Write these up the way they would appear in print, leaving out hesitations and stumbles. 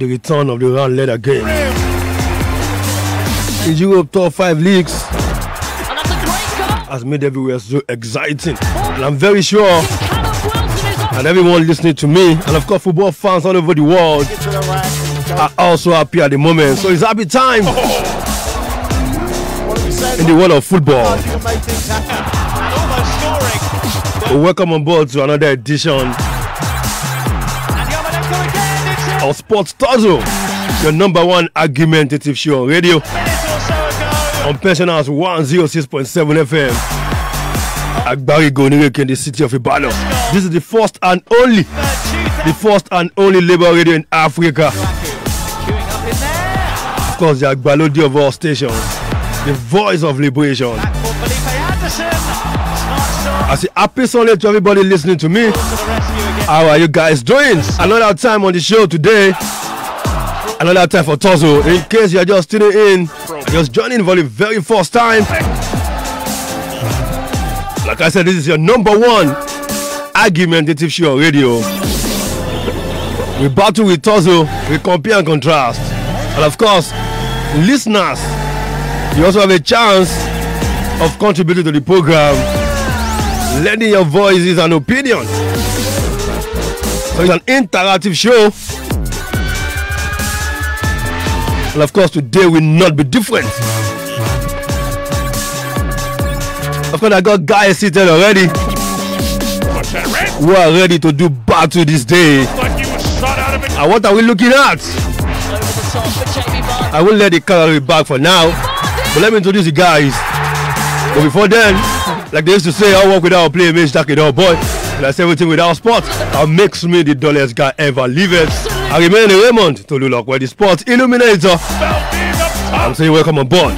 the return of the round leader game. In Europe top 5 leagues has made everywhere so exciting. And I'm very sure that everyone listening to me, and of course football fans all over the world, are also happy at the moment. So it's happy time in the world of football. Welcome on board to another edition of Sports Tuzzle, your number one argumentative show on radio, on Pensioners 106.7 FM. Agbari Gonireke in the city of Ibadan. This is the first and only Labour radio in Africa. Of course, the Agbalodi of all stations, the voice of liberation. I say happy Sunday to everybody listening to me. How are you guys doing? Another time on the show today. Another time for Tuzzle. In case you're just tuning in, just joining for the very first time. Like I said, this is your number one argumentative show on radio. We battle with Tuzzle, we compare and contrast. And of course, listeners, you also have a chance of contributing to the program, lending your voices and opinions. So it's an interactive show. And of course, today will not be different. Of course, I got guys seated already who are ready to do battle this day. And what are we looking at? I will let the calorie back for now, but let me introduce the guys. But before then, like they used to say, I work without play, makes Jack without boy. And I say everything without sport. That makes me the dullest guy ever living. I remain Raymond to look where the sports illuminator. I'm saying welcome on board.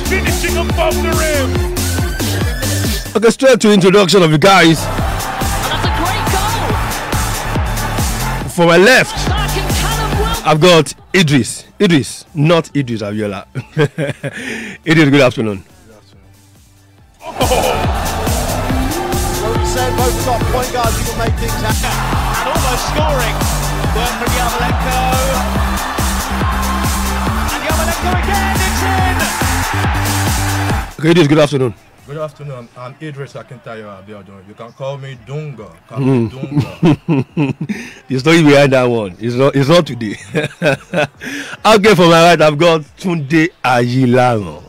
Okay, straight to introduction of the guys. For my left, I've got Idris. Idris, not Idris Aviola. Idris, good afternoon. Both have got point guards who can make things happen. And almost scoring. Work from Yarmolenko. And Yarmolenko again, it's in! Okay, Idris, good afternoon. Good afternoon. I'm Idris Akintayo Abiodun. You can call me Dunga. Call me Dunga. The story behind that one is not today. Okay, for my right, I've got Tunde Ayilaro.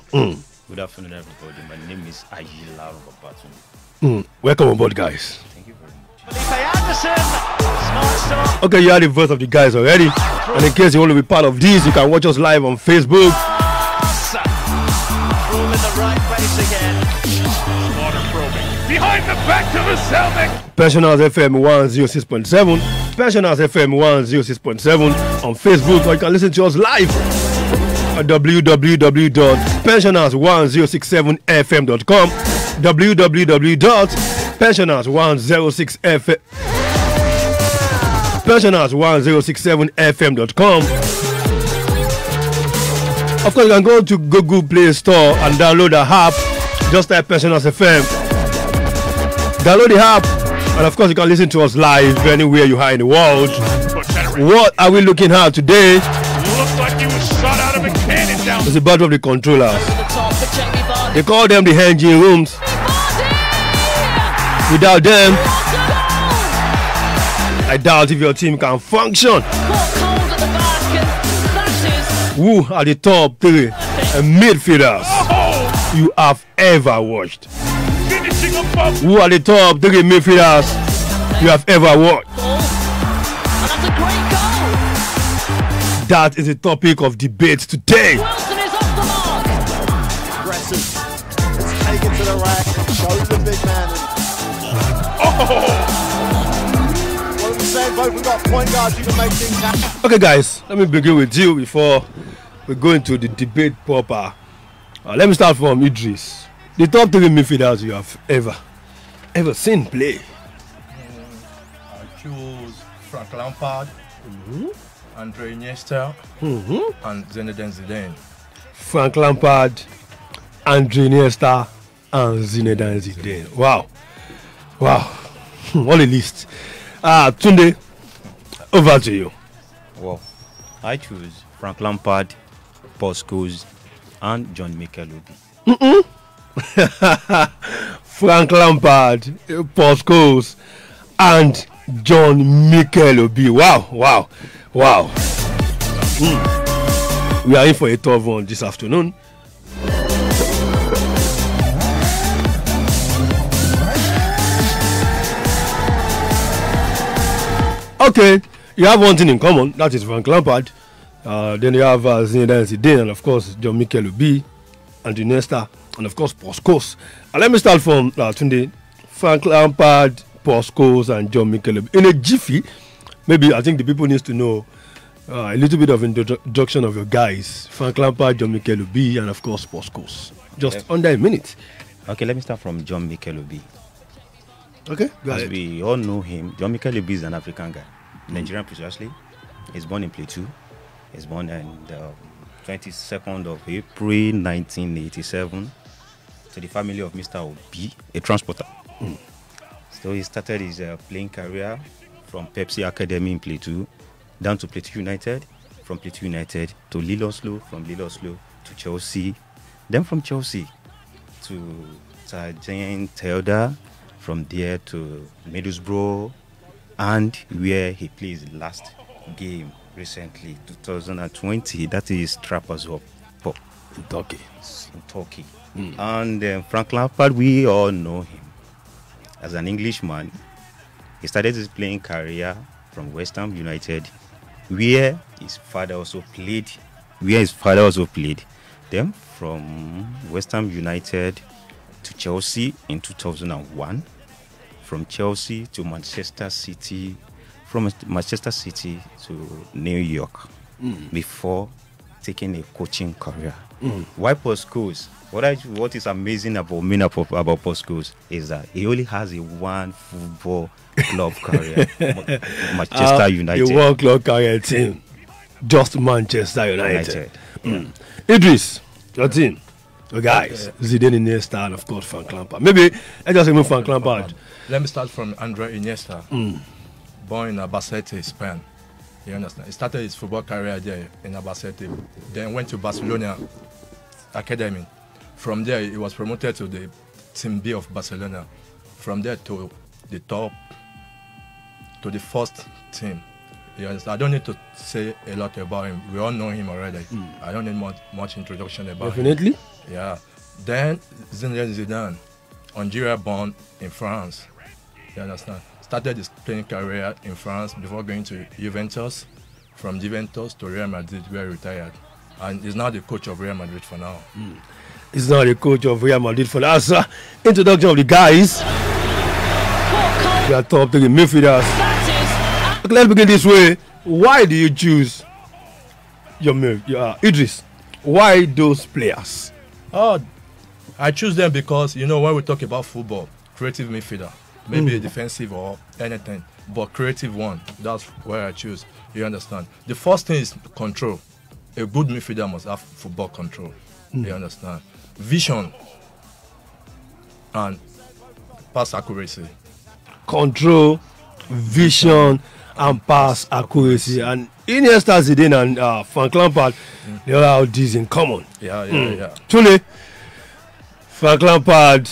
Good afternoon, everybody. My name is Ayilaro Babatunde. Welcome on board, guys. Thank you very much. Felipe Anderson. Smart stop. Okay, you are the voice of the guys already. And in case you want to be part of this, you can watch us live on Facebook. All in the right place again. Behind the back to the Celtic. Pensioners FM 106.7. Pensioners FM 106.7 on Facebook. Or you can listen to us live at www.pensioners1067fm.com. www.pensioners106fm pensioners1067fm.com. Of course, you can go to Google Play Store and download the app. Just type Pensioners FM. Download the app, and of course, you can listen to us live anywhere you are in the world. What are we looking at today? Looks like he was shot out of a cannon down. It's the battle of the controllers. They call them the engine rooms. Without them, I doubt if your team can function. Who are the top 3 midfielders you have ever watched? Who are the top 3 midfielders you have ever watched? That is the topic of debate today. Take it to the rack. Show the big man. What are we saying? Both have got point guards who can make things happen. Okay, guys, let me begin with you before we go into the debate proper. Let me start from Idris. The top 3 midfielders you have ever seen play. I choose Frank Lampard, Andre Iniesta, and Zinedine Zidane. Frank Lampard, Andre Iniesta, and Zinedine Zidane. Wow. What a list. Tunde, over to you. Wow. I choose Frank Lampard, Paul Scholes, and John Mikel Obi. Frank Lampard, Paul Scholes, and John Mikel Obi. Wow. We are in for a tough one this afternoon. Okay, you have one thing in common, that is Frank Lampard. Then you have Zinedine Zidane, and of course John Mikel Obi, and Iniesta, and of course Paul Scholes. And let me start from Tunde. Frank Lampard, Paul Scholes, and John Mikel Obi. In a jiffy, maybe I think the people need to know a little bit of introduction of your guys. Frank Lampard, John Mikel Obi, and of course Paul Scholes. Just under a minute. Okay, let me start from John Mikel Obi. Okay, go As ahead. we all know him, John Mikel Obi is an African guy, Nigerian precisely. He's born in Plateau. He's born on the 22nd of April 1987 to the family of Mr. Obi, a transporter. So he started his playing career from Pepsi Academy in Plateau down to Plateau United, from Plateau United to Lille Oslo, from Lille Oslo to Chelsea, then from Chelsea to Sergeant Telda, from there to Middlesbrough, and where he played his last game recently, 2020, that is Trabzonspor In Turkey. in Turkey. And Frank Lampard, we all know him as an Englishman. He started his playing career from West Ham United, where his father also played. Then from West Ham United to Chelsea in 2001, from Chelsea to Manchester City, from Manchester City to New York, before taking a coaching career. Why Paul Scholes? What is amazing about Paul Scholes is that he only has a one football club career, Manchester United. A one club career team. Just Manchester United. Idris, your team. Your guys. Zidane, Iniesta, and of course Frank Lampard. Maybe I just remove Frank Lampard. Let me start from Andre Iniesta. Born in Albacete, Spain. You understand? He started his football career there in Albacete. Then went to Barcelona Academy. From there, he was promoted to the Team B of Barcelona. From there to the top, to the first team. You understand? I don't need to say a lot about him. We all know him already. I don't need much introduction about him. Definitely. Yeah. Then Zinedine Zidane, Algeria born in France. You understand? Started his playing career in France before going to Juventus. From Juventus to Real Madrid, where he retired. And he's now the coach of Real Madrid for now. He's now the coach of Real Madrid for us. Introduction of the guys. We are top 3 midfielders. Okay, let's begin this way. Why do you choose your Idris? Why those players? Oh, I choose them because, you know, when we talk about football, creative midfielder, maybe a defensive or anything, but creative one, that's where I choose. You understand? The first thing is control. A good midfielder must have football control. You understand? Vision and pass accuracy. Control, vision, and pass accuracy. And Iniesta, Zidane, and Frank Lampard, they all have these in common. Yeah. Truly, Frank Lampard,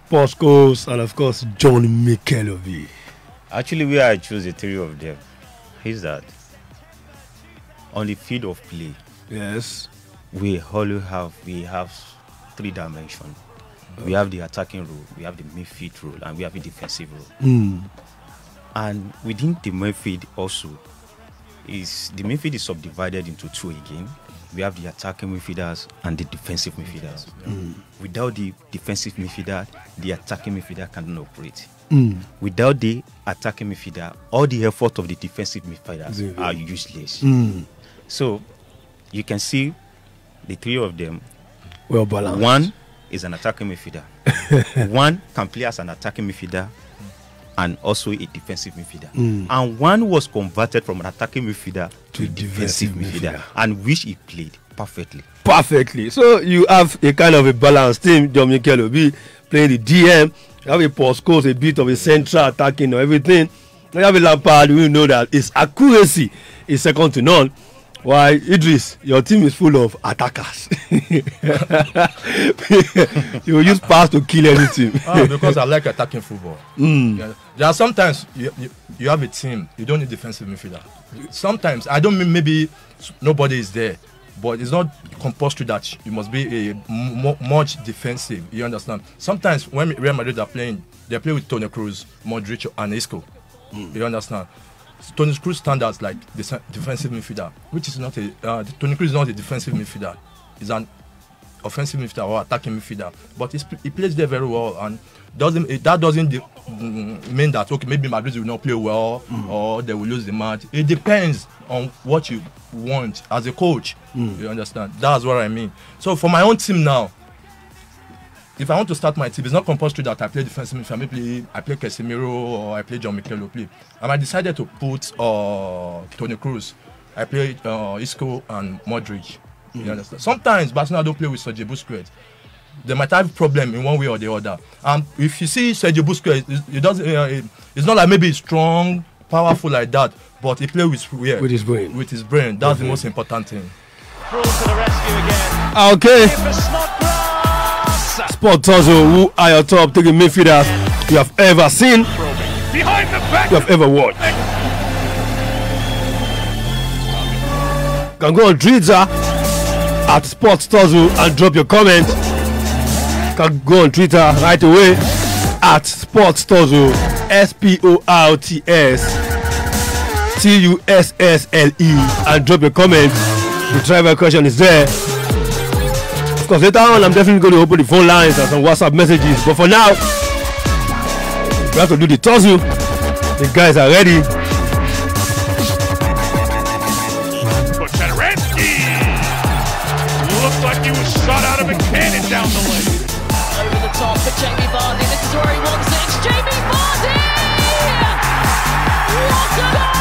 Paul Scholes, and of course John Mikel Obi. Actually, where I choose the three of them is that on the field of play, Yes. we have 3 dimensions. We have the attacking role, we have the midfield role, and we have the defensive role. And within the midfield also, the midfield is subdivided into 2 again. We have the attacking midfielders and the defensive midfielders. Without the defensive midfielder, the attacking midfielder cannot operate. Without the attacking midfielder, all the effort of the defensive midfielders are useless. So you can see the 3 of them. Well balanced. One is an attacking midfielder. One can play as an attacking midfielder and also a defensive midfielder. And one was converted from an attacking midfielder to a defensive midfielder, and which he played perfectly. Perfectly. So you have a kind of a balanced team. John Mikel Obi playing the DM. You have a Paul Scholes, a bit of a central attacking or everything. You have a Lampard. We know that his accuracy is second to none. Why, Idris, your team is full of attackers. You will use pass to kill anything. Because I like attacking football. Yeah. There are sometimes you have a team, you don't need defensive midfielder. Sometimes, I don't mean maybe nobody is there, but it's not compulsory that you must be much defensive. You understand? Sometimes when Real Madrid are playing, they play with Toni Kroos, Modric, and Isco. You understand? Toni Kroos standards like defensive midfielder, which is not a Toni Kroos is not a defensive midfielder. He's an offensive midfielder or attacking midfielder, but he plays there very well, and that doesn't mean that okay, maybe Madrid will not play well or they will lose the match. It depends on what you want as a coach. You understand? That's what I mean. So for my own team now, if I want to start my team, it's not compulsory that I play defensive midfield. Maybe I play Casemiro or I play John Mikel play. And I decided to put Toni Kroos. I play Isco and Modric. You understand? Sometimes Barcelona don't play with Sergio Busquets. They might have a problem in one way or the other. If you see Sergio Busquets, it's not like maybe he's strong, powerful like that, but he plays with his brain. With his brain. That's the most important thing. Crawl to the rescue again. Okay. For Snodgrass. Sport Tuzzle, who are your top taking midfielders you have ever seen, Behind the back. you have ever watched? You can go on Twitter at Sports Tuzzle and drop your comment. You can go on Twitter right away at Sports Tuzzle, SportsTussle, and drop your comment. The driver question is there. Of course, later on, I'm definitely going to open the phone lines and some WhatsApp messages. But for now, we have to do the tussle. The guys are ready. But Chadaransky looks like he was shot out of a cannon down the lane. Over the top for Jamie Vardy. This is where he wants it. It's Jamie Vardy! What a goal!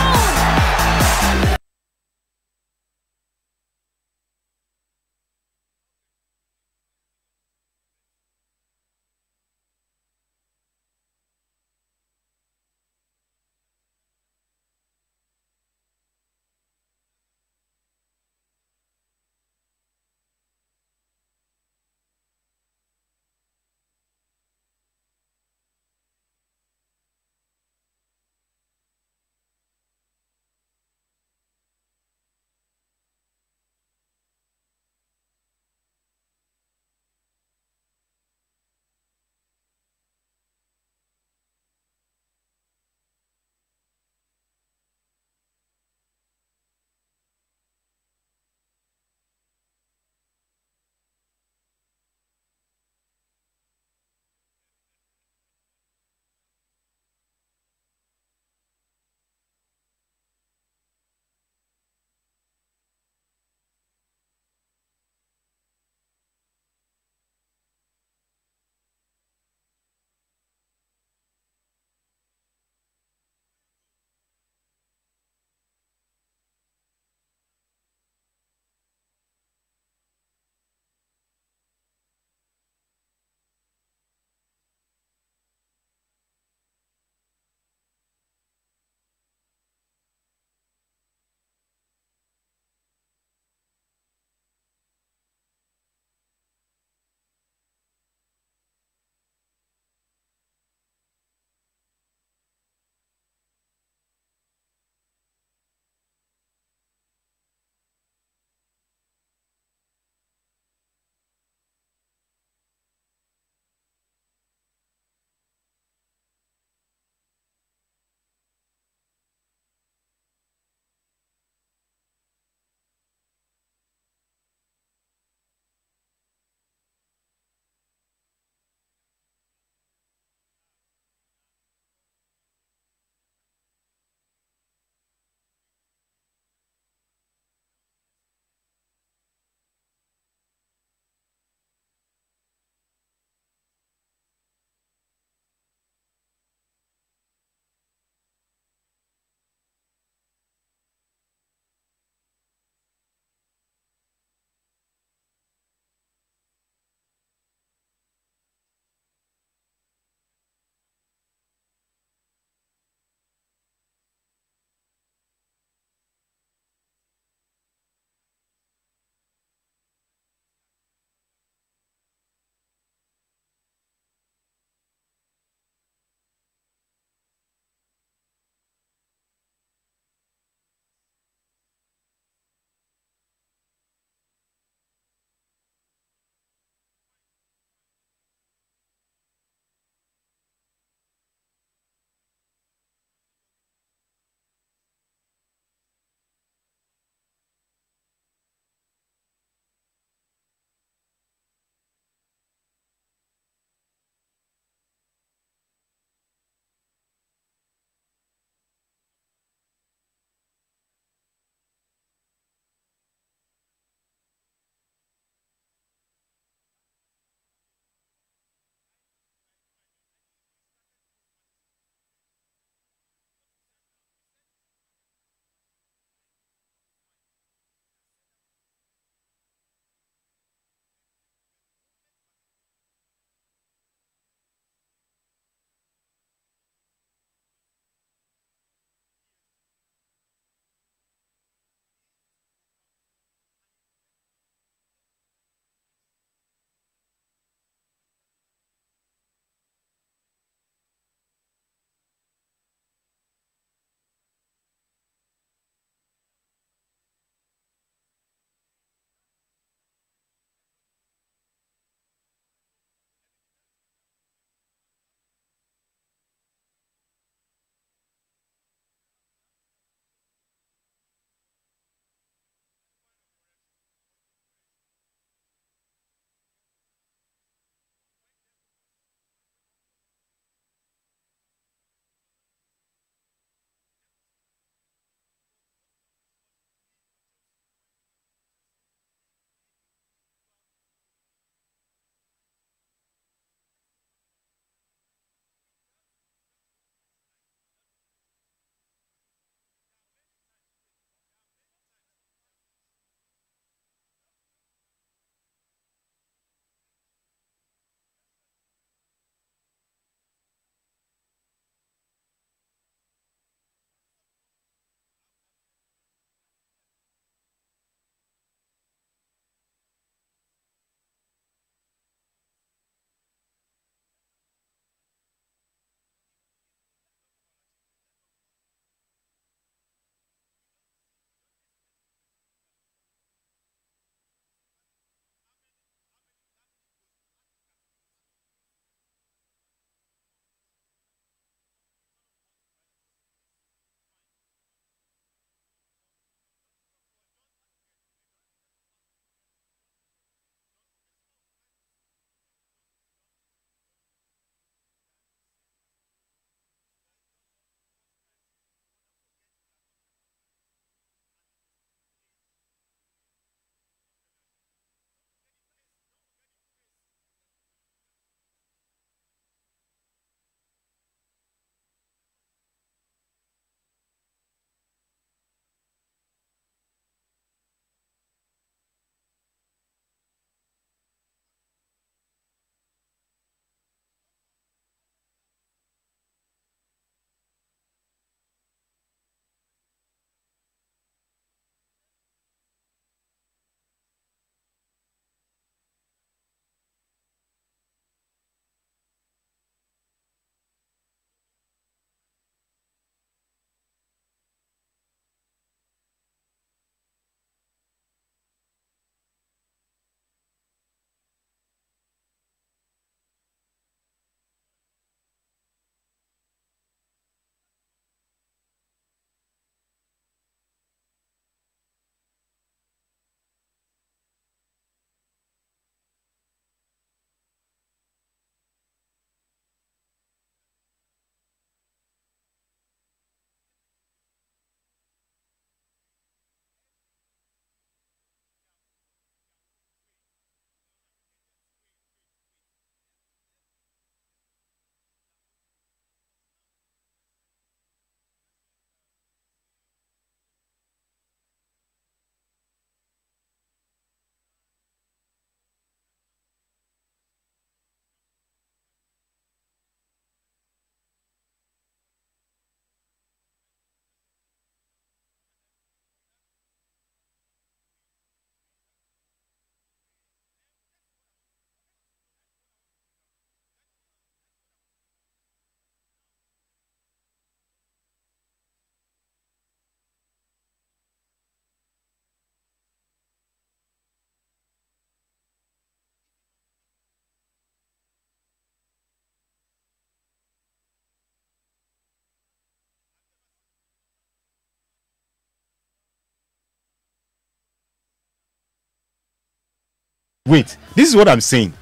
Wait, this is what I'm saying.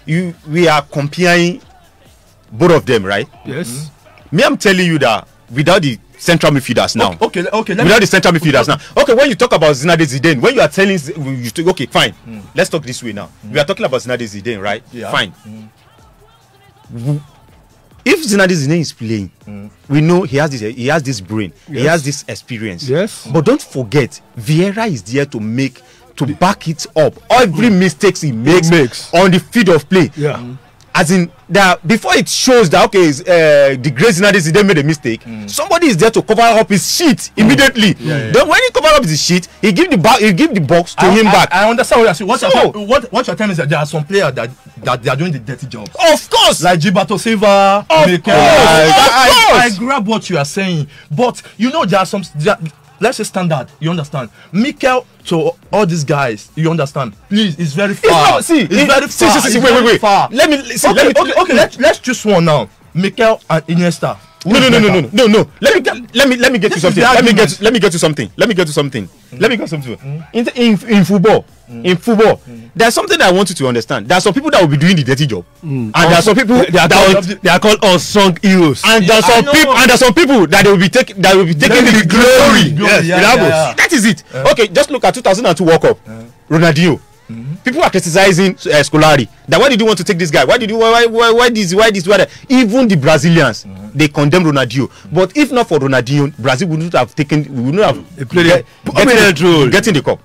We are comparing both of them, right? Yes. Me, I'm telling you that without the central midfielders now. Okay. Without the central midfielders now. Okay, when you talk about Zinedine Zidane, when you are telling, okay, fine. Let's talk this way now. We are talking about Zinedine Zidane, right? Yeah. Fine. If Zinedine Zidane is playing, we know he has this brain, he has this experience. Yes. But don't forget, Vieira is there to back it up. Every mistakes he makes on the field of play. Yeah. As in that before it shows that okay, the great Zinedine Zidane made a mistake, somebody is there to cover up his shit immediately. Then when he cover up his shit, he give the box to him back. I understand what you're saying. What you're telling me is that there are some players that they are doing the dirty jobs. Of course, Like Gilberto Silva, Mikel. I grab what you are saying, but you know there are some. Let's say standard. You understand? Mikel to all these guys. You understand? Please, it's very far. It's very far. Wait. Far. Let me Let's choose one now. Mikel and Iniesta. No. Let me get to something. Let me get to something. In football, there's something I want you to understand. There are some people that will be doing the dirty job, and there are some people They are called unsung heroes. and there are some people that will be taking the glory. Yeah. That is it. Okay, just look at 2002 World Cup. Ronaldinho. People are criticizing Scolari. That why did you want to take this guy? Why that? Even the Brazilians, they condemn Ronaldinho. But if not for Ronaldinho, Brazil would not have getting the cup.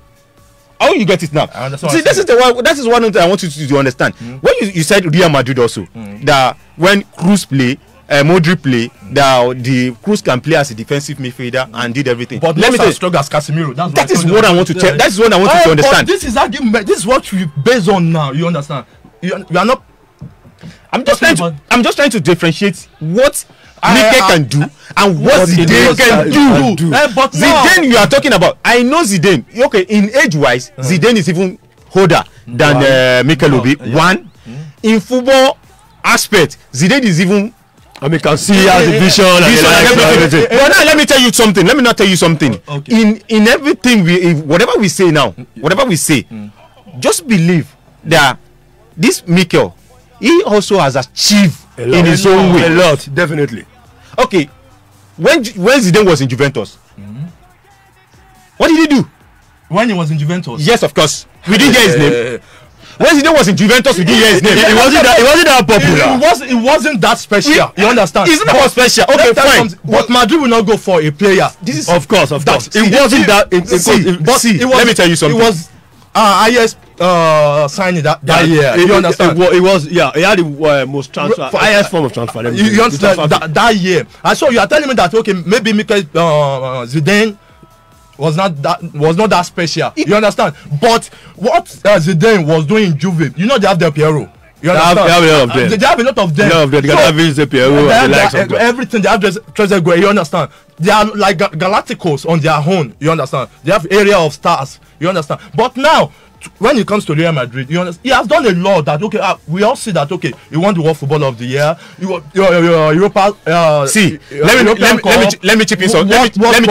How you get it now? See, that is one thing I want you to understand. When you said Real Madrid also, that when Cruz play, Modric play, the Cruz can play as a defensive midfielder and did everything. But let me tell you, strong as Casemiro. That is what I want to tell. That is what I want you to understand. This is argument. This is what we based on now. You understand? You are not. I'm just trying to differentiate what Mikel can do and what Zidane can do. But Zidane, you are talking about. I know Zidane. Okay, in age-wise, Zidane is even older than Mikel Obi. One, in football aspect, Zidane is even. I mean, can see how the vision and everything. But now let me tell you something. Let me not tell you something. Okay. In everything whatever we say now, just believe that this Mikel, he also has achieved in his own way a lot, definitely. Okay, when Zidane was in Juventus, what did he do? When he was in Juventus. Yes, of course. We didn't hear his name. When Zidane was in Juventus, we didn't hear his name. It wasn't that popular. It wasn't that special. You understand? It's not special. Okay, fine. But Madrid will not go for a player. This is of course. It wasn't that. Let me tell you something. It was highest signing that year. You understand? It was. Yeah, he had the most transfer, highest form of transfer. You understand that year? And so you are telling me that okay, maybe Mikel Zidane was not that special. You understand? But what Zidane was doing in Juve, you know they have Del Piero. You understand? They have a lot of them. They have a lot of them. They can have Vince Piero and the likes of them. Everything. They have Trezeguet. You understand? They are like Galacticos on their own. You understand? They have area of stars. You understand? But now, when it comes to Real Madrid, you understand, he has done a lot that okay. We all see that okay. He won the World Footballer of the Year. Europa. Let me chip in something. Let me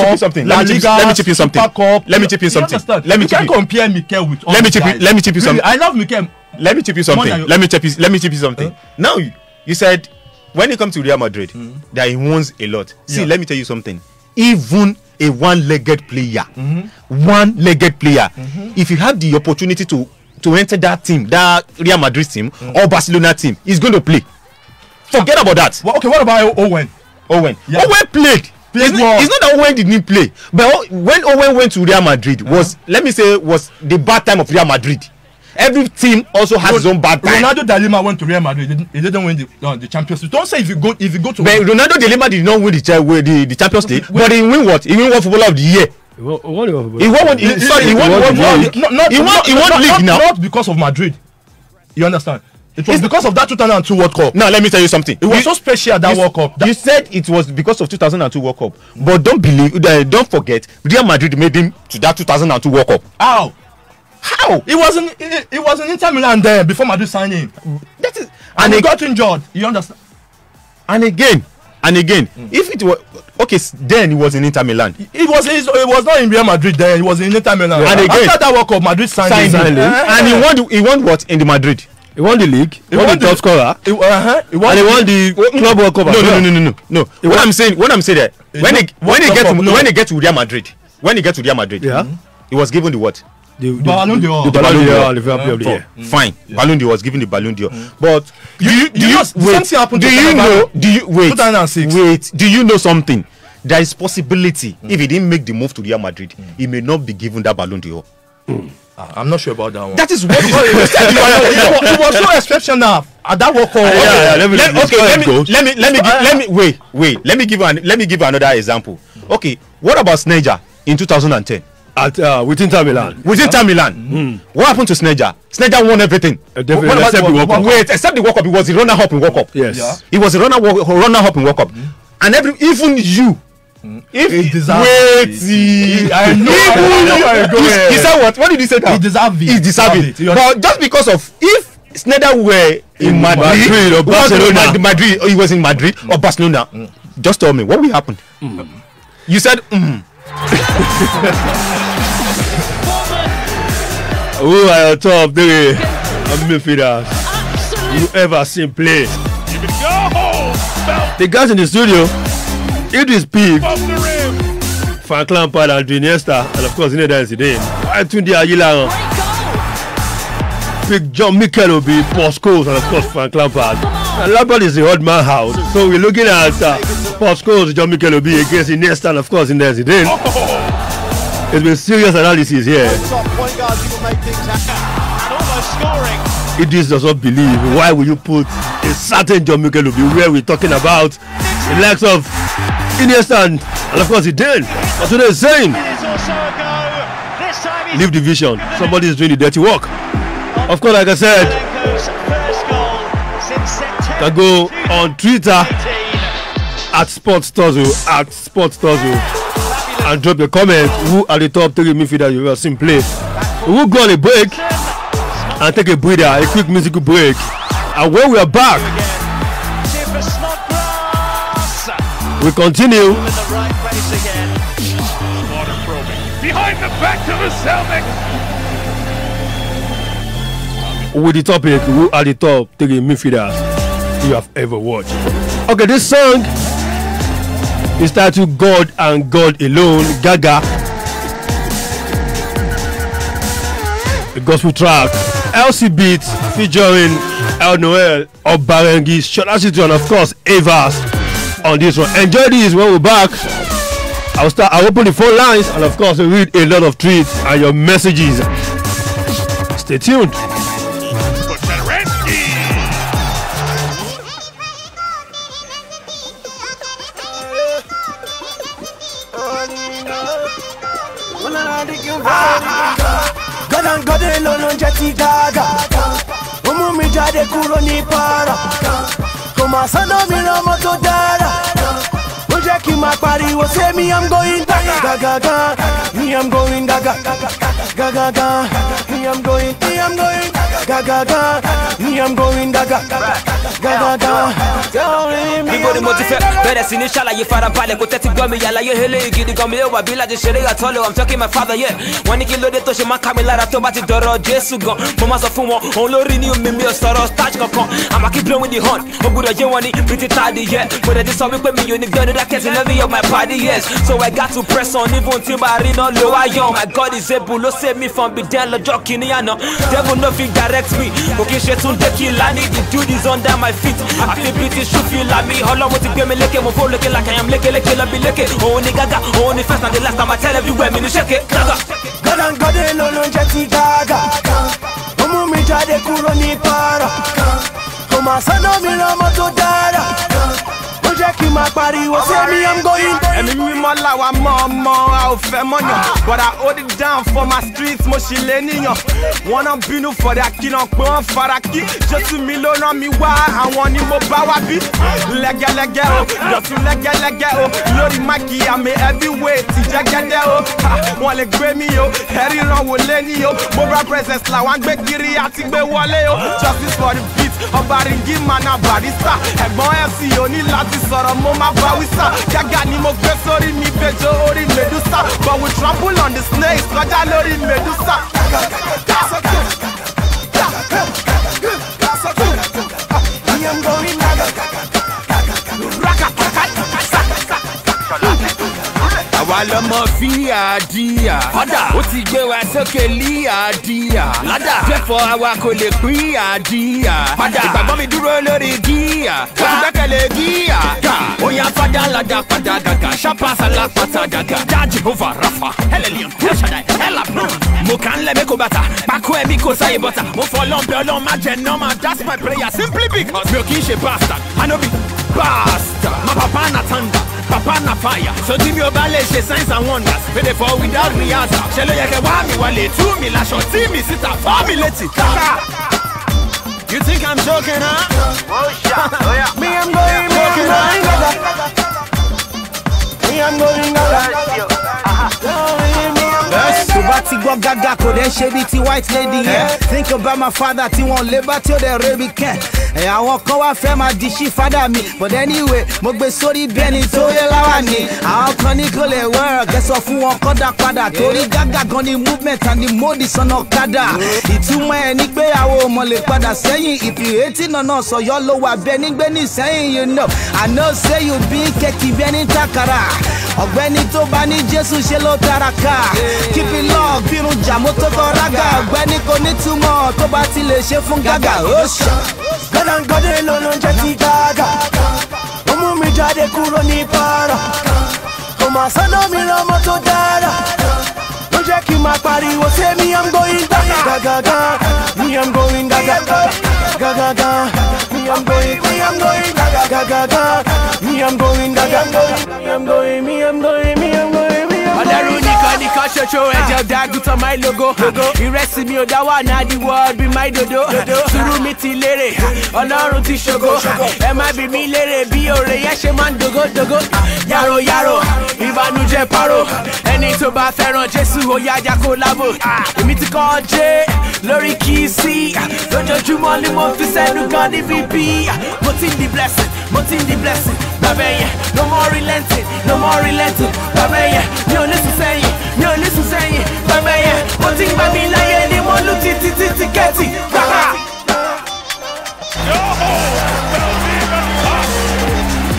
chip in something. You can't compare Mikel with. Let me chip you something. I love Mikel. Let me chip you something. Let me chip you something. Now you said when it comes to Real Madrid, that he wins a lot. See, let me tell you something. Even a one-legged player, if you have the opportunity to enter that team, that Real Madrid team or Barcelona team, he's going to play. Forget about that. Well, okay, what about Owen? Owen played. It's not that Owen didn't play, but when Owen went to Real Madrid was the bad time of Real Madrid. Every team also has his own bad time. Ronaldo de Lima went to Real Madrid. He didn't win the Champions League. Don't say if you go to. But Ronaldo de Lima did not win the Champions League. But he win what? He won World Footballer of the Year. He won league now. Not because of Madrid. You understand? It was because of that 2002 World Cup. Now let me tell you something. It was so special that World Cup. You said it was because of 2002 World Cup, but don't forget, Real Madrid made him to that 2002 World Cup. How? It was in Inter Milan there before Madrid signed him. That is, and he got injured. You understand? And again, And again, if it was okay, then he was in Inter Milan. It was not in Real Madrid then. He was in Inter Milan. And again, after that World Cup, Madrid signed him. And he won what in the Madrid? He won the league. He won the top scorer. He won the Club World Cup. No. What I'm saying that when he get to Real Madrid, he was given the what? The Ballon d'Or. Fine. Ballon d'Or was given the Ballon d'Or. But do you know something? There is possibility if he didn't make the move to Real Madrid, he may not be given that Ballon d'Or. I'm not sure about that one. That is what it was so exceptional at that World Cup. Let me give you another example. Okay, what about Sneijder in 2010? With Inter Milan. What happened to Sneijder? Sneijder won everything. Except the World Cup. He was a runner-up in World Cup. Yes. Yeah. He was a runner-up in World Cup. And even you. If I know. He said what? What did he say now? He deserved it. But just because of if Sneijder were in Madrid or Barcelona, he was in Madrid or Barcelona. Just tell me what will happen. You said. Who are your top three midfielders you ever seen play? The guys in the studio, Idris Pig, Frank Lampard and Iniesta, and of course Zinedine Zidane. Tunde Ayila, Big John Mikel Obi, Paul Scholes, and of course Frank Lampard. And Lampard is the odd man house, so we're looking at Paul Scholes, John Mikel Obi against Iniesta, and of course Zinedine Zidane. It's been serious analysis here. Idris does not believe. Why will you put a certain John Mikel Obi where we're talking about the likes of Iniesta and of course Zidane? But today is saying, leave the vision. Somebody is doing the dirty work. Of course, like I said, you can go on Twitter at SportsTozo and drop your comment. Who are the top 3 midfielders you ever seen play? We'll go on a break and take a breather, a quick musical break. And when we are back, we continue. Behind the back to the Celtic. With the topic, who are the top 3 midfielders you have ever watched? Okay, this song is titled God and God Alone, Gaga. The gospel track, LC Beats featuring El Noel, Obarengi, Shola, and of course Evas on this one. Enjoy this when we're back. I'll open the phone lines and of course read a lot of tweets and your messages. Stay tuned. God and God alone jeti gaga. Omo mi jade kúrò ní para. Kò má sọ́nà mi rán mọ́tò dára. Ó jẹ́ kí n máa pariwo say me I'm going gaga gaga. Me I'm going gaga gaga gaga. Me I'm going gaga gaga. Me I'm going gaga gaga gaga. Níbo ni mo ti fẹ́ bẹ̀rẹ̀ sí ní ṣàlàyé farabalẹ̀ kò tẹ́tí gbọ́ mi yàlàyé eléyìí gidi gan mi yóò wà bí láti ṣeré àtọ́lẹ̀ I'm talking my father yeah. Wọ́n ní kí lóde tó ṣe máa ká mi lára tó bá ti dọ̀rọ̀ Jésù gan. Mo máa sọ fún wọn òun lórí ní omi mi ò sọ̀rọ̀ starch kankan. Àmọ́ kí blowing the horn ó gbúdọ̀ yé wọn ní pretty tardy yeah. Mo dẹ̀ ti sọ wípé mi yóò ní gbẹ́nu dákẹ́sì levy of my body yes. So I got to press on even tí bá rí náà lo ayọ̀. My God is able ló save me from being lọ́jọ́ kìíní àná. Devil no fit direct me kò kí n ṣe tún dé kí lánì. The dude is under my feet. I feel British should feel like me. Ọlọ́run ti gbé mi lékè mo fò lókè like I am lékè lọ́bi lékè. Òun ni Gaga òun ni first and the last time I tell everywhere mi ní ṣèké Gaga. God and God alone jeti gaga. Omo mi jade kúrò ní para. Kò má sọ́nà mi rán mọ́tò dára. Ó jẹ́ kí n máa pariwo say me I'm going. Ẹ̀mí mímọ́ làwa mọ́ ọmọ a ò fẹ́ mọ́yàn. But I hold it down for my streets mo ṣì lé níyàn. Wọ́n náà bínú for their kí náà pé wọ́n fara kí. Jésù mi ló rán mi wá àwọn ni mo bá wá bí. Lẹ́gẹ́lẹ́gẹ́ o, dọ̀tún lẹ́gẹ́lẹ́gẹ́ o. Lórí máìkì àmì heavyweight jẹ́gẹ́dẹ́ o. Wọ́n lè gbé mi o, ẹ̀rí ràn wò lé ní o. Mobile presence làwọn gbé kiri àti gbé wọlé o. Justice for the beat. ọba ringi mana barista ẹ̀gbọ́n fc oní láti sọ̀rọ̀ mo máa bá wísà gàgà ni mo gbé sórí mi bẹjọ orí medusa but we trample on the snakes kọjá lórí medusa. àwa lọmọ fíàdíà ó ti gbé wa sókè líàdíà jẹ́fọ́ àwa kò lè pín àdíà ìgbàgbọ́ mi dúró lórí gíà ó ti gbẹ́kẹ̀lé gíà ó yá fada lada padà gàgà ṣápá sálápàtà gàgà jáde bófà rafa hẹlẹlíọ̀n hẹṣadà hẹlàpọ̀n mo kàn ń lẹ̀ mẹ́kọ̀ọ́ bàtà pákó ẹ̀mí kò sáyé bọ́tà mo fọ́ lọ́nbẹ́ ọlọ́run má jẹ́ nọ́mà that's my prayer simply because mi ò kì í ṣe bastard I no be bastard my papa na thunder. Papa na fire, so give me a ballet, she signs and wonders. Pay for without rehearsal. Shall I get me wale to me, la short team, me sit up for me, let's it. You think I'm joking, huh? Oh, yeah. Me, I'm going, me, I'm going, Subati go gaga ko den ṣe bí ti white lady yẹn. Think about my father tí wọ́n labour tí ó dẹ̀ rebi kẹ́. Àwọn kan wá fẹ́ máa di ṣí fada mi. But anyway, mo gbé sórí bẹ́ẹ̀ni tó yẹ láwa ni. Àwọn kan ní kò lè work, ẹ sọ fún wọn kọ́ dá padà. Torí gaga gan ni movement and the mode is on ọ̀kadà. Ìtumọ̀ ẹ̀ ní pé àwọn ọmọ lè padà sẹ́yìn. If you hate náà sọ̀yọ́ ló wà bẹ́ẹ̀ nígbẹ́ ní sẹ́yìn, you know. I know say you be kẹ́kì bẹ́ẹ̀ ní takara. Ọ̀gbẹ́ni tó bá ní Jésù ṣe ló taraka. Keep it love bírun jàmó tó tọ́ rága. Ọ̀gbẹ́ni kò ní túmọ̀ tó bá ti lè ṣe fún gágà. Ó ṣe. Gọ́dọ̀gọ́dọ̀ ló ló ń jẹ́ ti gágà. Ó mú mi jáde kúrò ní para. Kò máa sọ́nà mi lọ́mọ tó dára. Ó jẹ́ kí n máa pariwo say me I'm going gaga. Me I'm going gaga. Gaga. Me I'm going gaga. Me I'm going gaga. Me I'm going. Ọlọ́run nìkan ṣoṣo ẹ̀jẹ̀ ọ̀dàgùtàn my logo. Ìrẹsì mi ò dá wà náà the world be my dodo. Sùúrù mi ti lérè, Ọlọ́run ti ṣògo. Ẹ má bí mi lérè bí òrè yẹn ṣe máa ń dogodogo. Yàrò, ìbànújẹ́ paro. Ẹni tó bá fẹ́ràn Jésù ó yá ajá kó lábò. Èmi ti kọ́ jẹ́ lórí kìí sí. Lójoojúmọ́ ni mo fi sẹ́nu gan ní VP. Mo ti ń di blessing. Bàbá yẹn, no more relenting. Bàbá yẹn, mi ò ní sùn sẹ́yìn. Bàbá yẹn, mo ti gbà mí láyé ni mo lù títí kẹ́tì.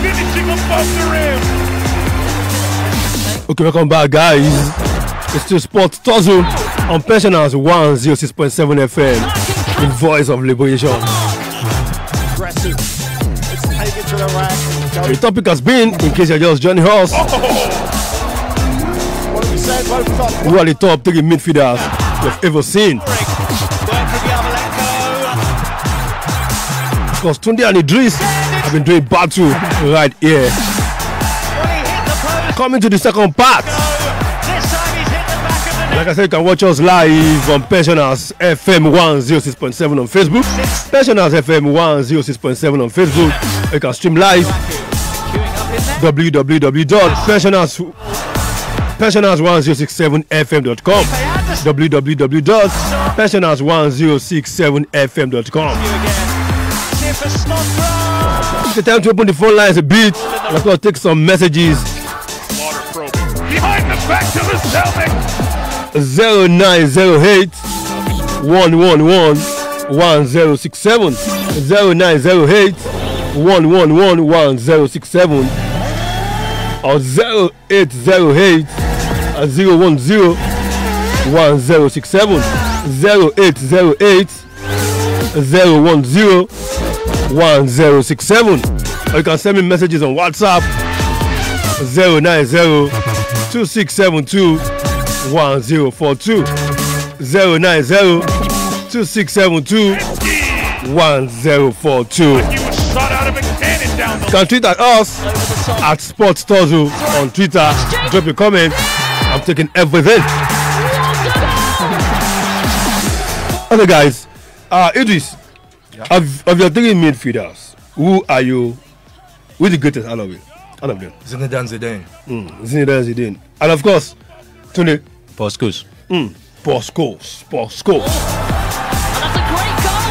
Finishing above the rim. Okay, welcome back, guys. It's still Sport Tuzzle on Pensioners 106.7 FM, the voice of liberation. The topic has been, in case you're just joining us, who are the top 3 midfielders you've ever seen? Because Tunde and Idris have been doing battle right here. Coming to the second part. Like I said, you can watch us live on Pensioners FM 106.7 on Facebook. Pensioners FM 106.7 on Facebook. You can stream live www.pensioners1067fm.com www.pensioners1067fm.com. It's the time to open the phone lines a bit. Let's go take some messages. Behind the back to the Celtics. 0908 111 1067 0908 111 1067 or 0808 010 1067 0808 010 1067, or you can send me messages on WhatsApp 090 2672 1042 090 2672 1042. You were shot out of a cannon down the You can tweet at us at Sports Tuzzle on Twitter. Drop your comment. I'm taking everything. Okay, guys. Idris, of your 3 midfielders, who are you? Who's the greatest out of it? Out of them? Zinedine Zidane. Zinedine Zidane. And of course, Tony. Paul Scholes. Paul Scholes. And that's a great goal.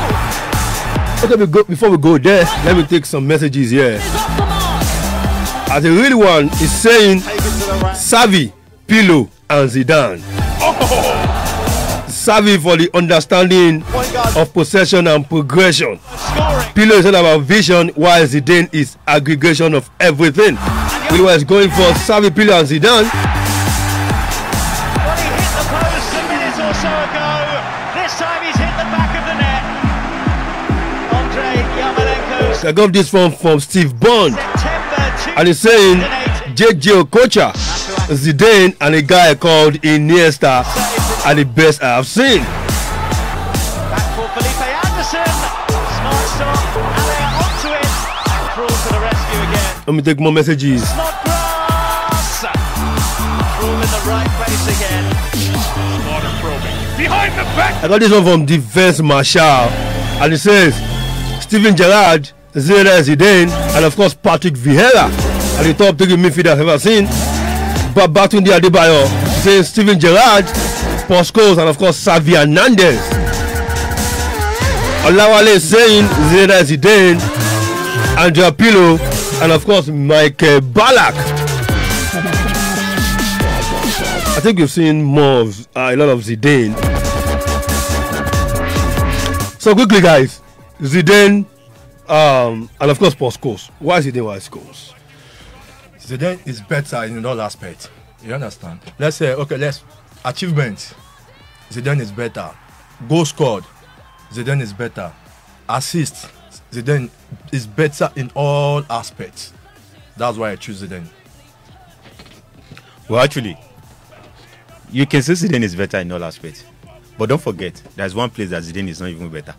Okay, before we go there, let me take some messages here. As a real one is saying, Xavi, Pirlo, and Zidane. Xavi for the understanding of possession and progression. Pirlo is all about vision, while Zidane is aggregation of everything. Pirlo is going for Xavi, Pirlo, and Zidane. Well, he hit the post a minute or so ago. This time he's hit the back of the net. Andrei Yarmolenko. I got this from Steve Bond, September and he's saying JJ Okocha, Zidane, and a guy called Iniesta are the best I have seen. Back for Felipe Anderson. Smart stop. And they are onto it. And Krul to the rescue again. Let me take more messages. Snodgrass. Krul in the right place again. Slaughter probing. Behind the back. I got this one from Defense Marshall, and it says Steven Gerrard, Zinedine Zidane, and of course Patrick Vieira are the top 3 midfielders I've ever seen. But Babatunde Adebayo says Steven Gerrard, Paul Scholes, and of course Xavi Hernandez. Olawale is saying Zinedine Zidane, Andrea Pirlo, and of course Michael Ballack. I think you've seen more of a lot of Zidane. So quickly, guys, Zidane, and of course Paul Scholes. Why Zidane? Why Scholes? Zidane is better in all aspects. You understand? Let's say, okay, achievement. Zidane is better. Goal scored. Zidane is better. Assist. Zidane is better in all aspects. That's why I choose Zidane. Well, actually, you can say Zidane is better in all aspects, but don't forget there's one place that Zidane is not even better.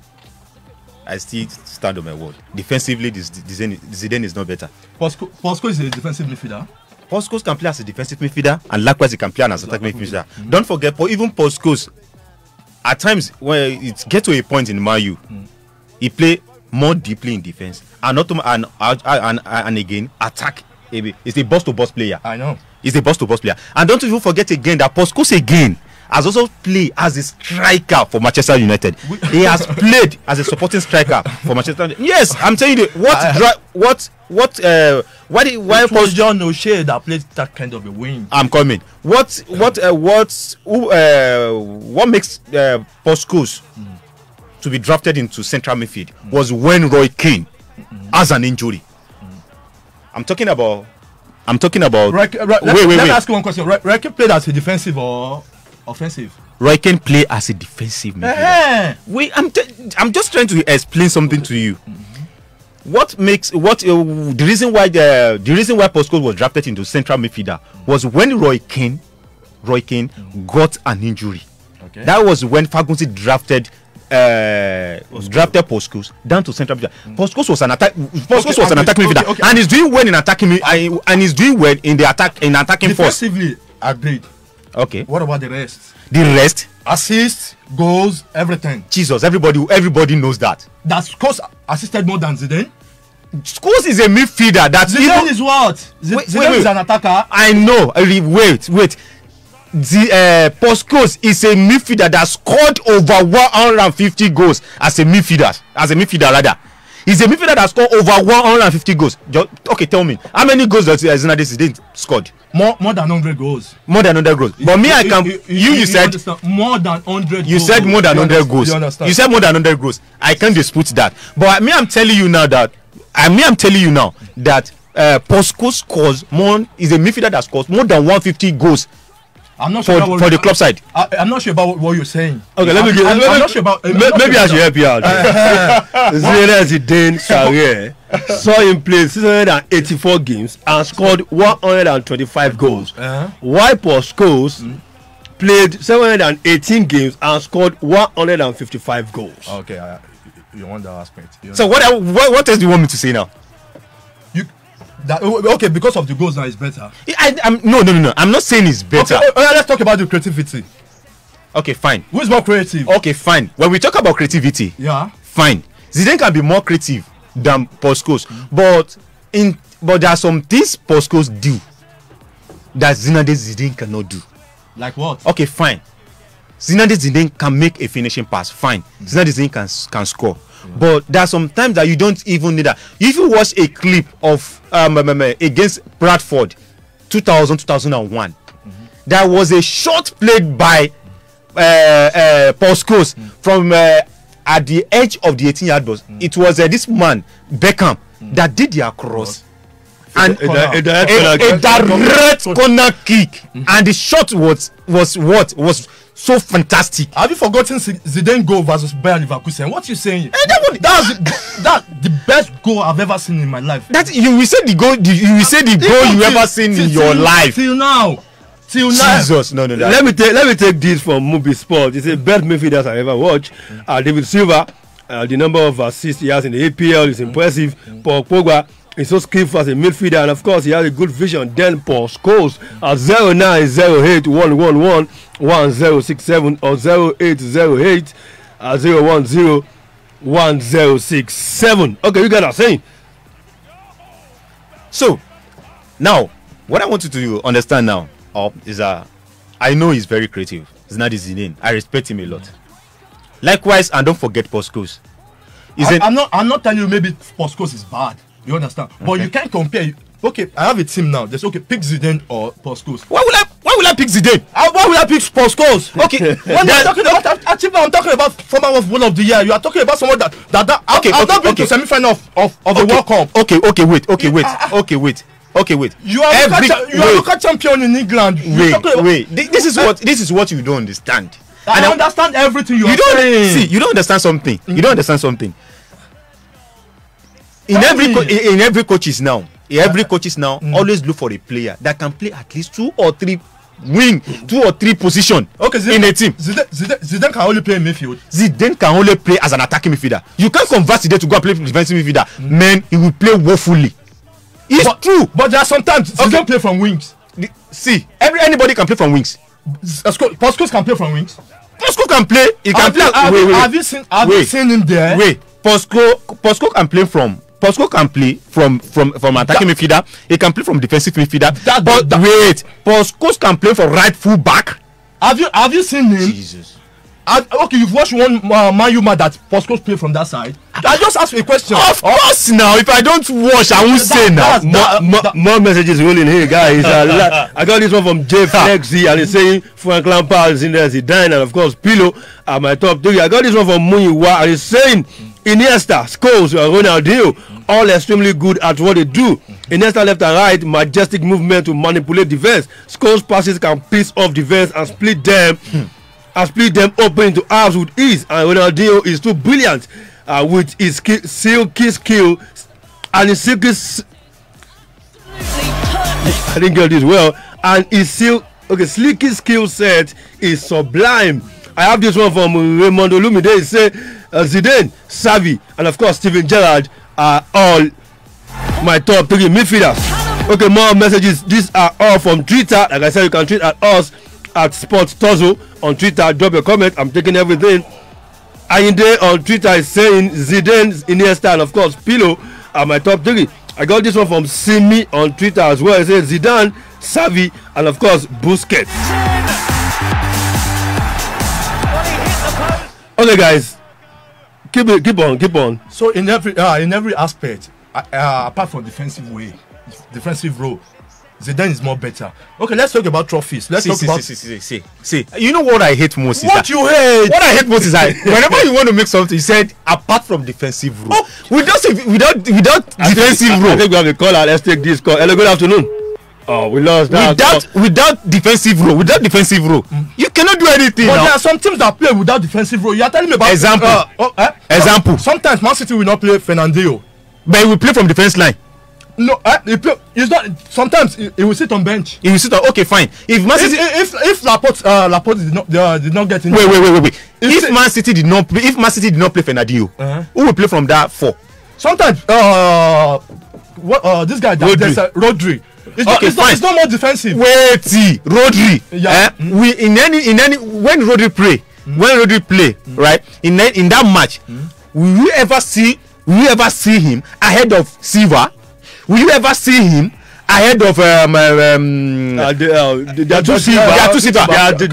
I still stand on my word. Defensively, Zidane is not better. Paul Scholes is a defensive midfielder. Paul Scholes can play as a defensive midfielder, and likewise he can play as an attacking midfielder. Don't forget, even Paul Scholes, at times when it gets to a point in Man U, he play more deeply in defense and again attack. He's a boss-to-boss player. I know. He's a boss-to-boss player. And don't even forget again that Paul Scholes again has also played as a striker for Manchester United. He has played as a supporting striker for Manchester United. Yes, I'm telling you, why was John O'Shea that played that kind of a wing? I'm coming. What makes Paul Scholes to be drafted into central midfield was when Roy Keane has an injury. I'm talking about. Let me ask you one question. Roy Keane played as a defensive or offensive? Roy Keane play as a defensive midfielder. Wait, I'm just trying to explain something to you. The reason why Paul Scholes was drafted into central midfielder was when Roy Keane got an injury. Okay. That was when Ferguson drafted Paul Scholes down to central midfielder. Paul Scholes was an attacking midfielder, and he's doing well in attacking and he's doing well in the attacking force. Defensively, agreed. Okay. What about the rest? The rest, assists, goals, everything. Jesus, everybody knows that. That Scholes assisted more than Zidane. Scholes is a midfielder. Zidane is what? Zidane is an attacker. I know. Wait. Paul Scholes is a midfielder that scored over 150 goals as a midfielder rather. He's a midfielder that scored over 150 goals. Okay, tell me, how many goals does Zinedine Zidane scored? More than 100 goals. More than 100 goals. But me, I can. You said more than 100. You said more than 100 goals. You said more than 100 goals. I can't dispute that. But me, I'm telling you now that Paul Scholes scores more. Is a midfielder that scores more than 150 goals. I'm not sure for the club side. I'm not sure about what you're saying. Okay, I'm not sure about. Maybe I should help you out. Zinedine Zidane's career saw him play 684 games and scored 125 goals. While Paul Scholes played 718 games and scored 155 goals. Okay, you want that aspect. So what else do you want me to say now? Okay, because of the goals now it's better. No. I'm not saying it's better. Okay, let's talk about the creativity. Okay, fine. Who is more creative? Okay, fine. When we talk about creativity, fine. Zidane can be more creative than Paul Scholes, but there are some things Paul Scholes do that Zinedine Zidane cannot do. Like what? Okay, fine. Zinedine Zidane can make a finishing pass. Fine. Zinedine Zidane can score. But there are some times that you don't even need that. If you watch a clip of against Bradford 2001, there was a shot played by Paul Scholes from at the edge of the 18-yard box. It was this man Beckham that did the cross and a direct corner kick, and the shot was so fantastic. Have you forgotten Zidane goal versus Bayern Leverkusen? What you saying? That's the best goal I've ever seen in my life. That you will say the goal. You will say the goal you ever seen in your life till now. Jesus, no. Let me take this from Movie Sport. It's the best midfielders I ever watched. David Silva, the number of assists he has in the APL is impressive. Paul Pogba is so skillful as a midfielder, and of course he has a good vision. Then Paul Scholes at 0908-111-1067 or 0808-010-1067. Okay, you guys are saying. So now, what I want you to understand now is that I know he's very creative. Zinedine Zidane. I respect him a lot. Likewise, and don't forget Paul Scholes. I'm not telling you maybe Paul Scholes is bad. You understand? Okay. But you can't compare. Okay, I have a team now. Just pick Zidane or Paul Scholes. Why will I pick Zidane? Why will I pick Paul Scholes? Okay. When I'm talking about I'm talking about former one of the year. You are talking about someone that I've not been to semi-final of the World Cup. Okay, wait. You are local champion in England. Wait. This is what you don't understand. I understand everything you are saying. See, you don't understand something. You don't understand something. In every coaches now, always look for a player that can play at least two or three positions in a team. Zidane can only play in midfield. Zidane can only play as an attacking midfielder. You can't convert Zidane to go and play defensive midfielder. Man, he will play woefully. It's true. But there are sometimes Zidane play from wings. See, anybody can play from wings. Paul Scholes can play from wings. Paul Scholes can play. He can play. Have you seen him there? Wait, Paul Scholes can play from. Paul Scholes can play from attacking midfielder. He can play from defensive midfielder. Wait, Paul Scholes can play for right full back. Have you seen him? Jesus. Okay, you've watched one Man U match that Paul Scholes play from that side. I just asked you a question. Of course, now if I don't watch, I won't say now. More messages rolling here, guys. I got this one from Jay Flexi, and he's saying Frank Lampard is in there, Zidane, and of course Pirlo are my top three. I got this one from Muyiwa, and he's saying Iniesta, Scholes, Ronaldinho, all extremely good at what they do. Iniesta left and right, majestic movement to manipulate defense. Scholes passes can piece off defense and split them. Open into halves with ease, and Ronaldinho is too brilliant with his silky skill and his silky. I didn't get this well, and his slicky skill set is sublime. I have this one from Raymond Olumide. He say Zidane, Xavi, and of course Steven Gerrard are all my top three midfielders. Okay, more messages. These are all from Twitter. Like I said, you can tweet at us at Sports Tozo on Twitter. Drop a comment. I'm taking everything. Ayinde on Twitter is saying Zidane, Iniesta, and of course Pirlo are my top three. I got this one from Simi on Twitter as well. It says Zidane, Xavi, and of course Busquets. Okay, guys, keep on. So in every aspect, apart from defensive role, Zidane is more better. Okay, let's talk about trophies. Let's talk about. See. You know what I hate most is what you hate. What I hate most is that whenever you want to make something, you said apart from defensive role. Without defensive role. I think we have a caller. Let's take this call. Hello, good afternoon. Oh, we lost that. Without defensive role, you cannot do anything. But now. there are some teams that play without defensive role. You are telling me about example. Sometimes Man City will not play Fernandinho, but he will play from defense line. No, he's not. Sometimes he will sit on bench. Okay, fine. If Man City, if Laporte did not get in. Wait. If Man City did not play Fernandinho, who will play from that four? Sometimes this guy Rodri. It's not more defensive. Wait, Rodri. Yeah. When Rodri play, right? In that match, will you ever see him ahead of Silva? Will you ever see him ahead of there are two Silva, the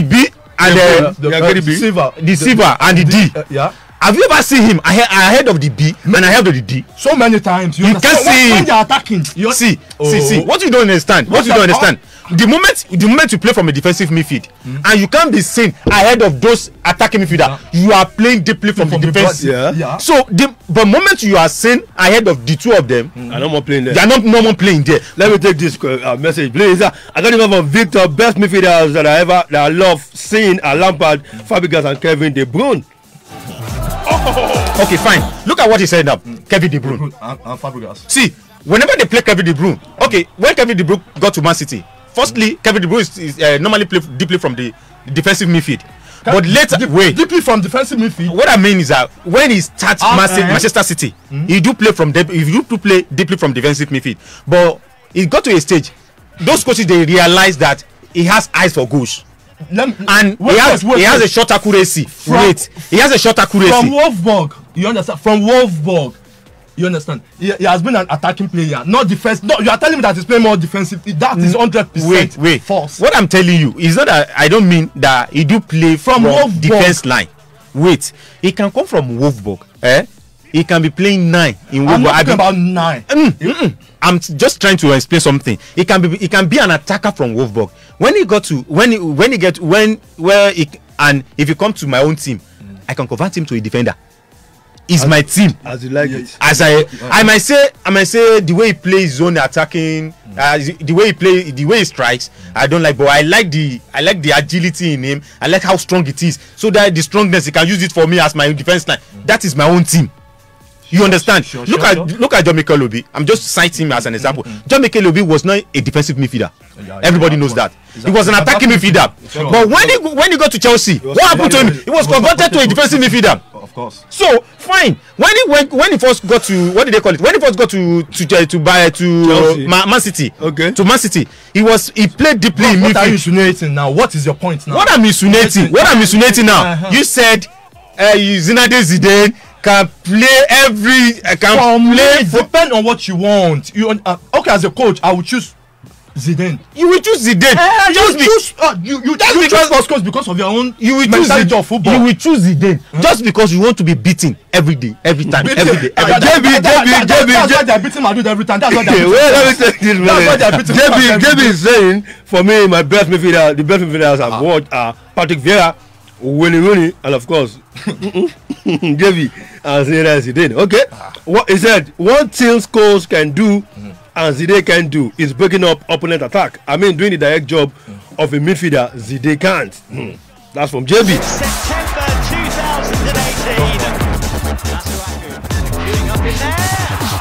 B and the Silva and the D? Have you ever seen him ahead of the B and ahead of the D? So many times. You can't see when they're attacking. See. What you don't understand. The moment you play from a defensive midfield and you can't be seen ahead of those attacking midfielder, you are playing deeply from the defense. Yeah. So the moment you are seen ahead of the two of them, I'm no more playing there. They are no more playing there. Let me take this message, please. I got it from Victor, best midfielders that I love seeing are Lampard, Fabregas, and Kevin De Bruyne. Okay, fine. Look at what he said now. Kevin De Bruyne and Fabregas. See, whenever they play Kevin De Bruyne, okay, when Kevin De Bruyne got to Man City, firstly, Kevin De Bruyne is normally play deeply from the defensive midfield. But later, deeply from defensive midfield. What I mean is that when he starts Manchester City, he do play deeply from defensive midfield. But he got to a stage, those coaches they realize that he has eyes for goals. He has a short accuracy. He has a short accuracy. From Wolfsburg, you understand? From Wolfsburg, you understand? He has been an attacking player, not defense. No, you are telling me that he's playing more defensive. That is 100% wait. false. What I'm telling you is not that I don't mean that he do play from defense line. Wait, he can come from Wolfsburg. He can be playing 9 in Wolfsburg. I'm not talking about 9. I'm just trying to explain something. He can be an attacker from Wolfsburg. When he got to if you come to my own team, I can convert him to a defender. He's my team. As you like it. As I might say the way he plays zone attacking, the way he strikes, I don't like, but I like the agility in him. I like how strong it is. So that the strongness, he can use it for me as my defense line. That is my own team. You understand? Look at John Mikel Obi. I'm just citing him as an example. John Mikel Obi was not a defensive midfielder. Everybody knows that. He was an attacking midfielder. But when he got to Chelsea, what happened to him? He was converted to a defensive midfielder. Of course. So fine. When he first got to, what did they call it? When he first got to Man City. Okay. To Man City, he played deeply in midfield. What are you insinuating now? What is your point now? What I'm insinuating now? You said Zinedine Zidane can play depend on what you want. Okay, as a coach, I would choose Zidane. You will choose Zidane. You choose because of your own. You will choose Zidane of football. You will choose Zidane just because you want to be beaten every day, every time. That's why they're beating Madrid every time. That's why they're beating. JB is saying, for me, the best midfielders I've watched are Patrick Vieira, Wayne Rooney, and of course JB and Zidane. Okay, what he said, one thing Scholes can do and Zidane can do is breaking up opponent attack. I mean, doing the direct job of a midfielder, Zidane can't. That's from JB. September 2018. Shooting up in there.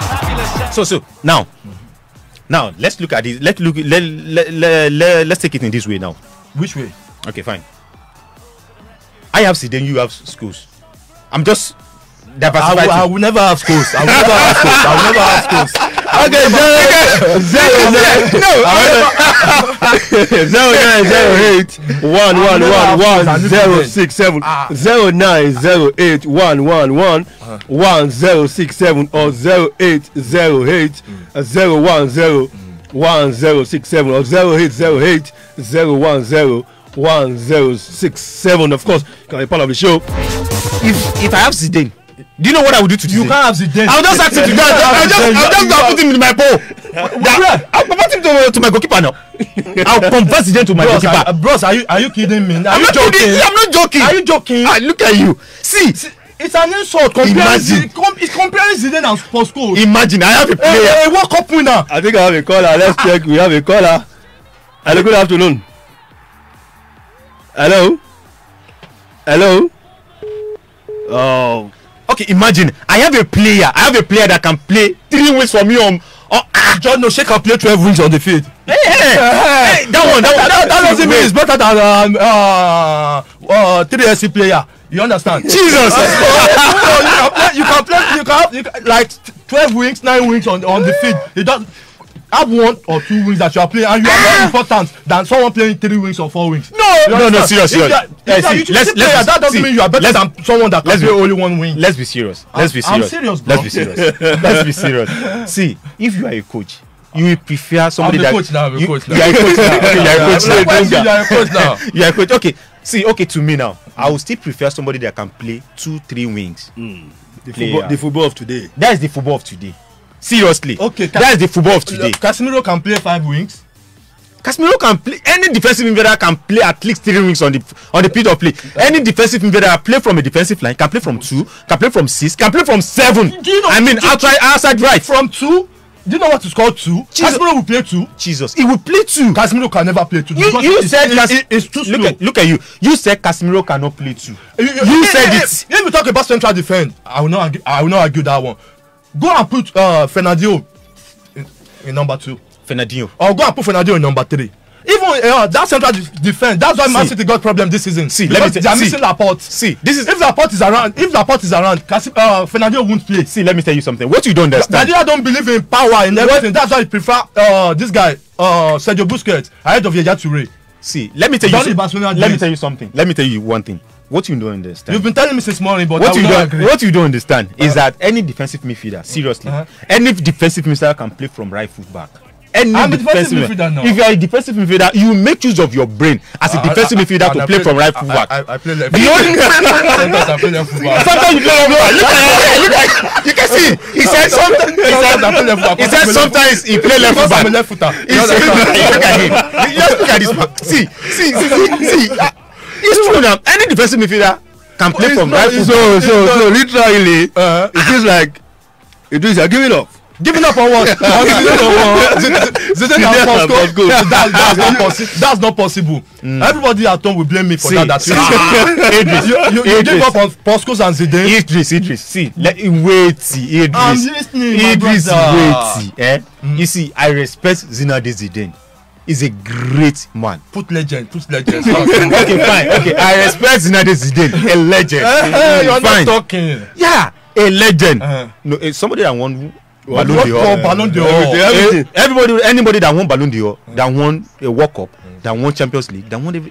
Fabulous. So now let's look at this. Let's take it in this way now. Which way? Okay, fine. I have Zidane, you have Scholes. I'm just diversifying. I will never have Scholes. Okay, 0908 111 1067 0908 111 1067 or 0808 010 1067 or 0808 010 1067. Of course, you can be part of the show. If I have Zidane, do you know what I would do to Zidane? You can't have Zidane. I'll just ask him to I'll just put him in my bowl. I'll convert him to my goalkeeper now. I'll convert Zidane to my goalkeeper. Bros, are you kidding me? I'm not joking. Are you joking? Look at you. See, it's an insult. It's comparing Zidane and Scholes. Imagine I have a player. A World Cup winner. I think I have a caller. Let's check. We have a caller. Hello, good afternoon. Hello. Oh. Okay, imagine I have a player that can play 3 weeks for me on. John No Shake can play 12 weeks on the field. That doesn't mean it's better than 3SC player. You understand? Jesus. You can have like 12 weeks, 9 weeks on the field. You don't have 1 or 2 weeks that you are playing, and you are more important than someone playing 3 weeks or 4 weeks. No, serious. That doesn't mean you are better than someone that can play only 1 week. Let's be serious. I'm serious, bro. Let's be serious. See, if you are a coach, you will prefer somebody that. I'm a coach now. You are a coach now. Okay, to me now. I would still prefer somebody that can play 2-3 wings. The football of today. That is the football of today. Seriously. Okay, that is the football of today. Casemiro can play 5 wings. Casemiro can play. Any defensive midfielder can play at least 3 wings on the pitch of play. Any defensive midfielder play from a defensive line, can play from 2, can play from 6, can play from 7. Outside right. From 2. Do you know what is called 2? Casemiro will play 2. Jesus, he will play 2. Casemiro can never play 2. You said it's too slow. Look at you. You said Casemiro cannot play 2. You said it. If we talk about central defense, I will not argue that one. Go and put Fernandinho in number 2. Fernandinho. Or go and put Fernandinho in number 3. Even that central defense, that's why Man City got problem this season. Let me they are missing Laporte. If Laporte is around, Fernandinho won't play. See, let me tell you something. What you don't understand. Guardiola don't believe in power in everything. That's why he prefer this guy, Sergio Busquets, ahead of Yaya Toure. See, let me tell you something. Let me tell you one thing. What you don't understand. You've been telling me since morning, but what you don't understand is that any defensive midfielder, seriously, any defensive midfielder can play from right foot back. I'm a defensive midfielder now. If you are a defensive midfielder, you make use of your brain as a defensive midfielder to play from right full back. I play left. Sometimes I play left full back. Sometimes you play left full back. You can see. He said sometimes. He said sometimes he play left full back. I'm a left footer. Look at him. Just look at this man. See. It's true now. Any defensive midfielder can play from right full back. So literally, it feels like Idris, you're giving up. Giving up on what? That's not possible. Everybody at home will blame me for that. You give up on Poskos and Zidane. Idris. See, let him wait. Idris. I'm listening, Idris, wait. You see, I respect Zinedine Zidane. He's a great man. Put legend. Okay, fine. Okay, I respect Zinedine Zidane. A legend. You're not talking. Yeah, a legend. No, somebody that won Ballon d'Or. Anybody that won Ballon d'Or, that won a World Cup, that won Champions League, that won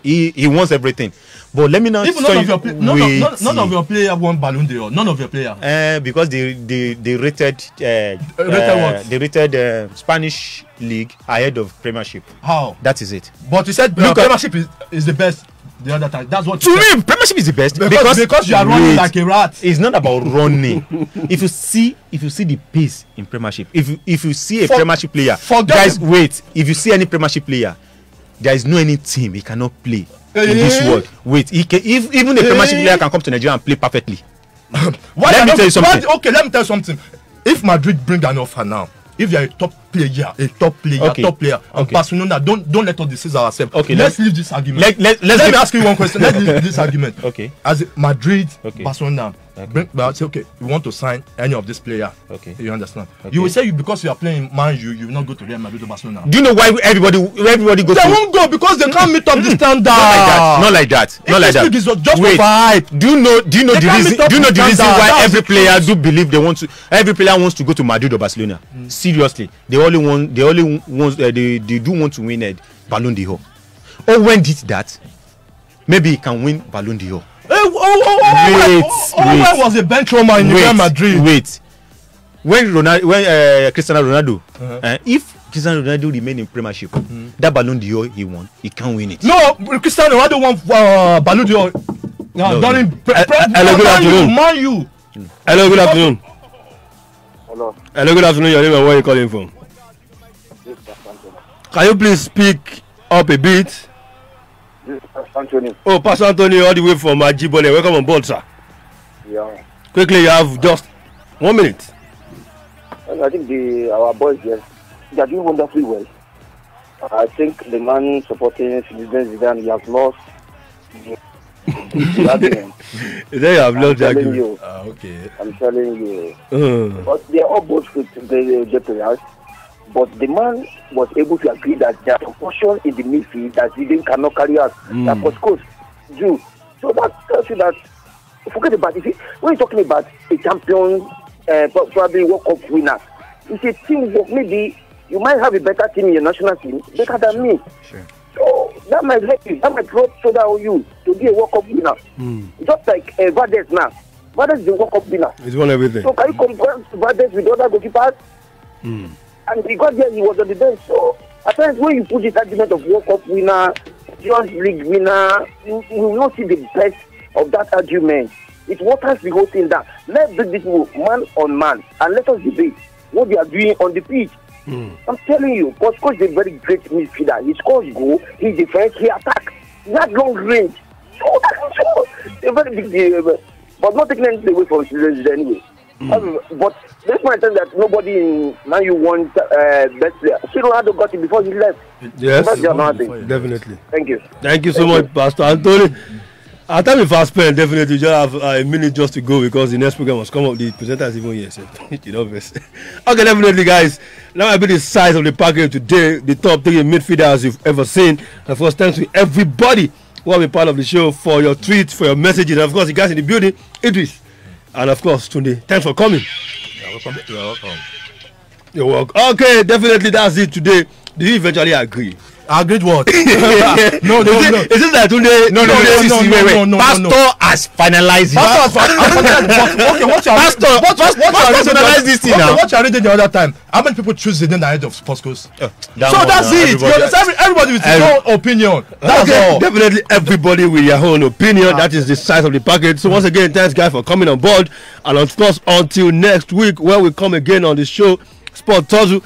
he wants everything. But let me now. Even none of your players won Ballon d'Or. None of your players. Because they rated what? They rated Spanish league ahead of Premiership. How? That is it. But you said Premiership is the best. The other time, that's what. To me, Premiership is the best because you are running like a rat. It's not about running. If you see the pace in Premiership, if you see a Premiership player, guys, wait. If you see any Premiership player, there is no any team he cannot play in this world. Wait, even a Premiership player can come to Nigeria and play perfectly. Let me tell you something. Okay, let me tell you something. If Madrid bring an offer now, if you are a top player, and Barcelona, don't let us deceive ourselves. Okay, let's leave this argument. Let me ask you one question. Let's leave this argument. Okay. As Madrid, Barcelona, say, okay, we want to sign any of this player. Okay. You understand? Okay. You will say because you are playing Man U, you will not go to Real Madrid or Barcelona. Do you know why everybody goes? They won't go because they can't meet up the standard. Not like that. It's just for hype. Do you know the reason why every player do believe every player wants to go to Madrid or Barcelona? Seriously, they do want to win a Ballon d'Or. Owen did that. Maybe he can win Ballon d'Or. Wait, was a bench warmer in Real Madrid. Wait. When Cristiano Ronaldo, if Cristiano Ronaldo remain in Premiership, that Ballon d'Or he won, he can't win it. No, Cristiano Ronaldo won Ballon d'Or. During Hello, good afternoon. Man U. Hello, good afternoon. Hello, good afternoon. Your name and where you calling from? Can you please speak up a bit? This is Pastor Anthony. Oh, Pastor Anthony, all the way from Ajibole. Welcome on board, sir. Yeah. Quickly, you have just 1 minute. I think our boys here, they are doing wonderfully well. I think the man supporting Zidane, he has lost the argument. Then you have lost the argument. Okay. I'm telling you. But they are all both good players. But the man was able to agree that there are portions in the midfield that Zidane cannot carry out. That Poskos do. So that tells you that, forget about it. When you're talking about a champion, probably World Cup winner, it's a teamwork. Maybe you might have a better team in your national team, better than me. Sure. So that might help you. That might rub shoulder on you to be a World Cup winner. Just like Valdez now. Valdez is a World Cup winner. He's won everything. So can you compare Valdez with other goalkeepers? And he got there, he was on the bench. So at times when you put this argument of World Cup winner, Champions League winner, you will not see the best of that argument. It waters the whole thing down. Let's do this man on man and let us debate what they are doing on the pitch. I'm telling you, Coach is a very great midfielder. He scores goal, he defends, he attacks. He has long range. So that's a very big deal. But not taking anything away from his anyway. But this might tell that nobody in Man U wants best player. Ronaldo got it before he left. Yes, definitely. Thank you so much, Pastor Anthony. Our time is fast spent. Definitely, you just have a minute just to go because the next program must come up. The presenter is even here, so you know best. Okay, definitely, guys. Now I be the size of the package today. The top 3 midfielders you've ever seen. And of course, thanks to everybody who have been part of the show for your tweets, for your messages, and of course, the guys in the building, Idris, and of course, Tunde. Thanks for coming. You're welcome. You're welcome. Okay, definitely, that's it today. Did you eventually agree? Agreed what? No. Is it that Tunde? No. Pastor has finalized it. Okay, what you finalized this thing now? What you already did the other time? How many people choose the name ahead of Sportscos? So that's it. Everybody with his own opinion. That's all. Definitely, everybody with your own opinion. That is the size of the package. So once again, thanks, guys, for coming on board. And of course, until next week, when we come again on the show, Sport Tozu.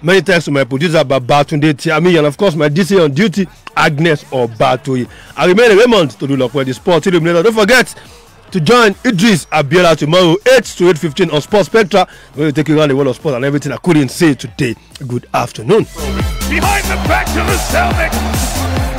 Many thanks to my producer Babatunde Tiami and of course my DC on duty Agnes Obatoyi. I remain Raymond to do luck with the Sports Illuminator. Don't forget to join Idris Abiola tomorrow 8 to 8:15 on Sports Spectra. We're going to take you around the world of sport and everything I couldn't say today. Good afternoon. Behind the back to the Celtics.